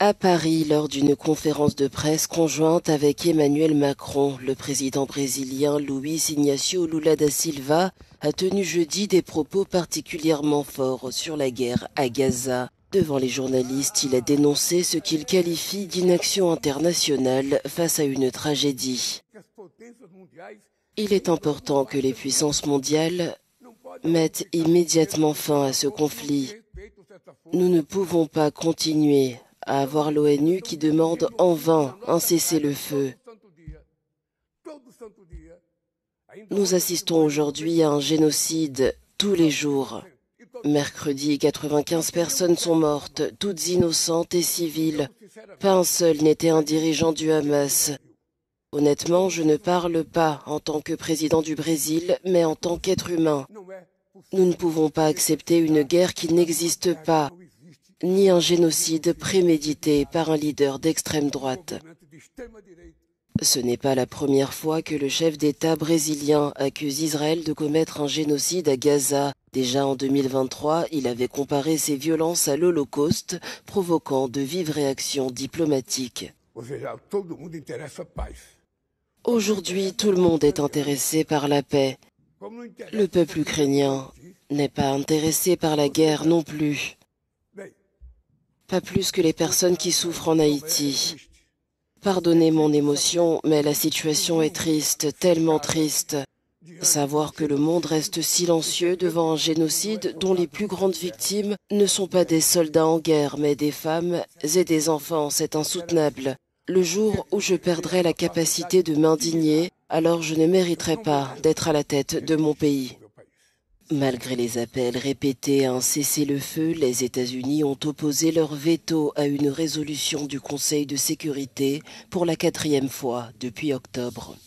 À Paris, lors d'une conférence de presse conjointe avec Emmanuel Macron, le président brésilien Luiz Inácio Lula da Silva a tenu jeudi des propos particulièrement forts sur la guerre à Gaza. Devant les journalistes, il a dénoncé ce qu'il qualifie d'inaction internationale face à une tragédie. Il est important que les puissances mondiales mettent immédiatement fin à ce conflit. Nous ne pouvons pas continuer à avoir l'ONU qui demande en vain un cessez-le-feu. Nous assistons aujourd'hui à un génocide tous les jours. Mercredi, 95 personnes sont mortes, toutes innocentes et civiles. Pas un seul n'était un dirigeant du Hamas. Honnêtement, je ne parle pas en tant que président du Brésil, mais en tant qu'être humain. Nous ne pouvons pas accepter une guerre qui n'existe pas, ni un génocide prémédité par un leader d'extrême droite. Ce n'est pas la première fois que le chef d'État brésilien accuse Israël de commettre un génocide à Gaza. Déjà en 2023, il avait comparé ces violences à l'Holocauste, provoquant de vives réactions diplomatiques. Aujourd'hui, tout le monde est intéressé par la paix. Le peuple ukrainien n'est pas intéressé par la guerre non plus. Pas plus que les personnes qui souffrent en Haïti. Pardonnez mon émotion, mais la situation est triste, tellement triste. Savoir que le monde reste silencieux devant un génocide dont les plus grandes victimes ne sont pas des soldats en guerre, mais des femmes et des enfants, c'est insoutenable. Le jour où je perdrai la capacité de m'indigner, alors je ne mériterai pas d'être à la tête de mon pays. Malgré les appels répétés à un cessez-le-feu, les États-Unis ont opposé leur veto à une résolution du Conseil de sécurité pour la 4e fois depuis octobre.